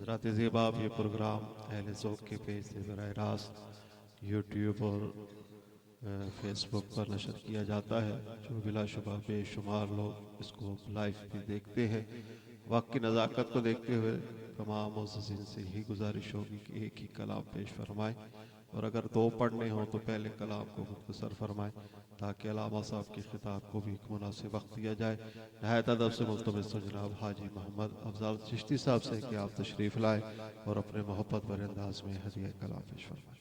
हज़रात ज़ेबाब ये प्रोग्राम अहले ज़ौक़ के पेज से बराह रास्त यूट्यूब और फेसबुक पर नशर किया जाता है, जो बिलाशुबा बेशुमार लोग इसको लाइव भी देखते हैं। वक्त की नज़ाकत को देखते हुए तमाम मुअज़्ज़िज़ीन से ही गुजारिश होगी कि एक ही कलाम पेश फरमाएँ, और अगर दो पढ़ने हों तो पहले कलाम को मुख्तसर फरमाएँ ताकि अल्लामा साहब के खिताब को भी एक मुनासिब वक्त दिया जाए। नहायत अदब से मुल्तमस जनाब हाजी मोहम्मद अफजल चिश्ती साहब से कि आप तशरीफ़ लाएँ और अपने मोहब्बत भरे अंदाज में हदिया कलाम पेश फरमाएँ।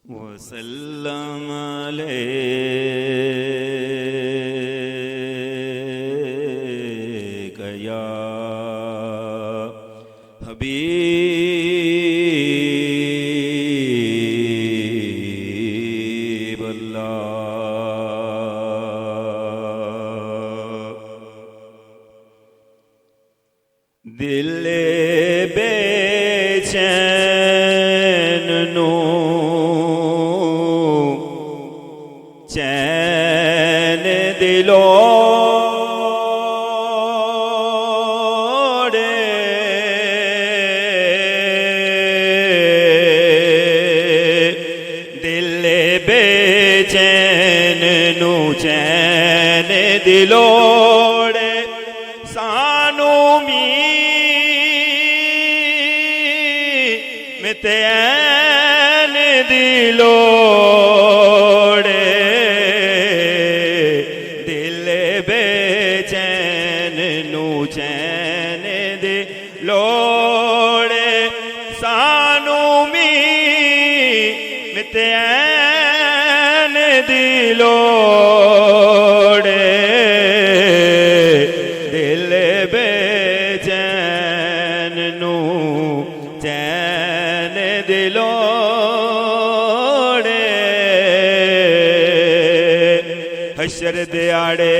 वसल्लम अलैका या हबीब अल्लाह। दिल बेचैन नो चैन दिलोड़े, दिल बेचैन नू चैन दिलोड़े, सानू मितैन दिलोड़े, दिल बेचैन नू चैन दिलोड़े, सानू मितैन दिलोड़े, दिल बेचैन नू चैन दिलोड़े। हशर दिहाड़े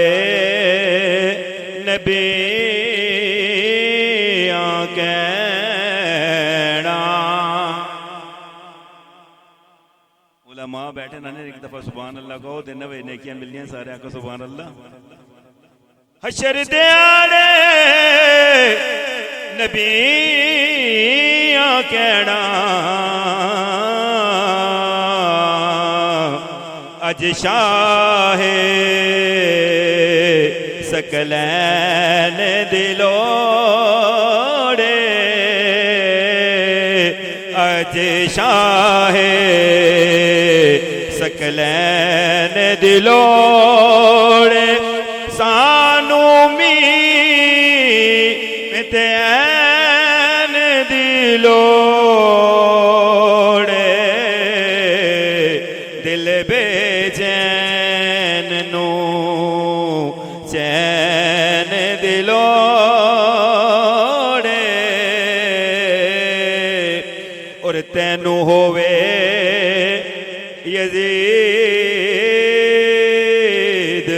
नबियां कहना, उलमा बैठे ना एक दफा सुभान अल्लाह कहो तो 90 नेकियां मिलदियां, सारे आखो सुभान अल्लाह। हशर दिहाड़े नबियां कहना, अज शाहे सकलैन दिलोड़े, अज शाहे सकलैन दिलोड़े, सानू मितैन दिलोड़े, दिल बेचैन नू चैन दिलोड़े। और तैनू होवे यजीद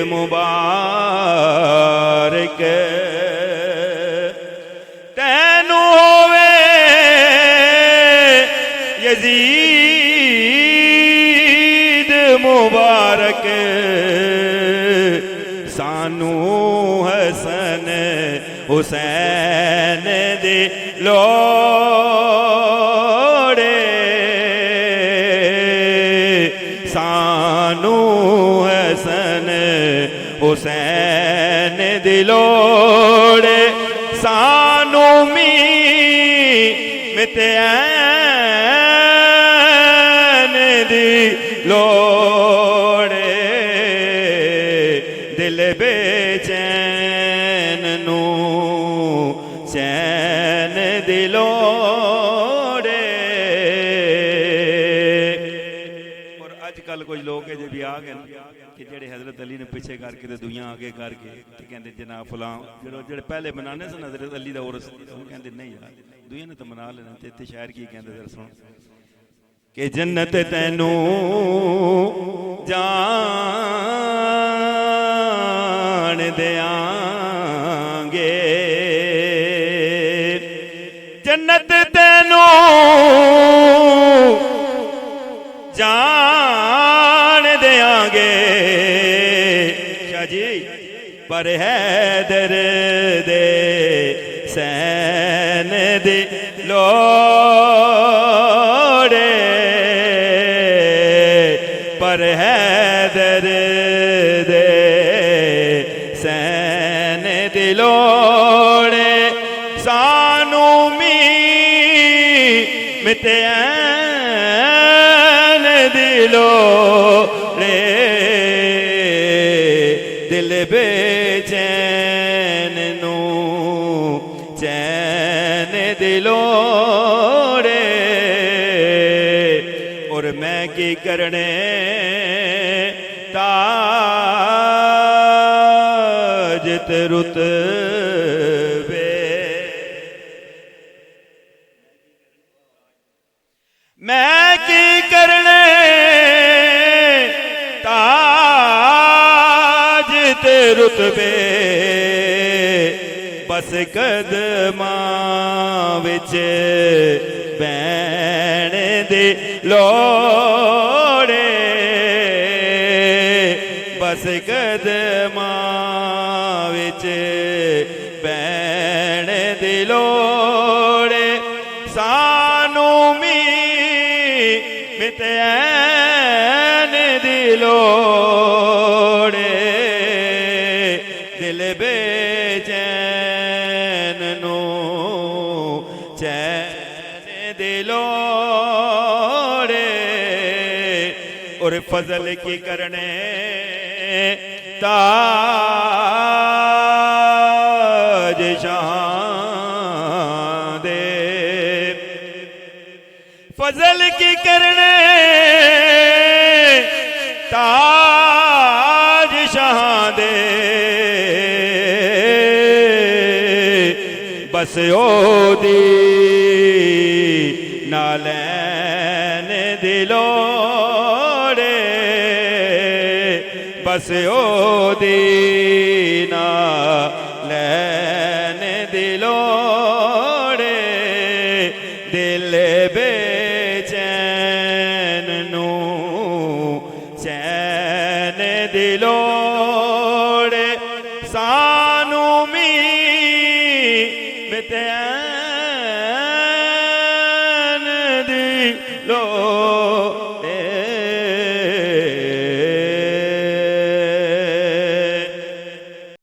मुबारक, तैनू होवे यजीद मुबारक, सानू हसन हुसैन दिलोड़े, सानू हसन हुसैन दिलोड़े, सानू मितैन दिलोड़े, दिल बेचैन नू चैन दिलोड़े। और अजकल कुछ लोग जो भी आ गए कि जेड़े हजरत अली ने पीछे करके ते दुनिया आगे करके कहते जनाब फलां जेड़े पहले मनाने सन हजरत अली दा उर्स, कहते नहीं यार दुनिया ने तो मना लेना। ते इत्थे शायर की कहते जरा सुन कि जन्नत तैनू जान देंगे जन्नत तेनू जान देंगे शाह जी पर हैदर दे सैन दी लोड़े पर हैदर दे सैन दी लोड़े सानू मितैन दी लोड़े दिल बेचैन नू चैन दी लोड़े और मैं की करने ताज ते रुतबे मैं की करने ताज ते रुतबे बस कदमां विच बैण दे लोड़े बस कदमां विच बैण दे लोड़े सानू मितैन दी लोड़े दिल बेचैन नू चैन दी लोड़े और फजल की करने ताज शान दे फजल की करने ताज शाह दे बस ओदी नालैन दिलोड़े बस ओदी नालैन दिलोड़े दिल बेचैन नू चैन दिलोड़े सानू मितैन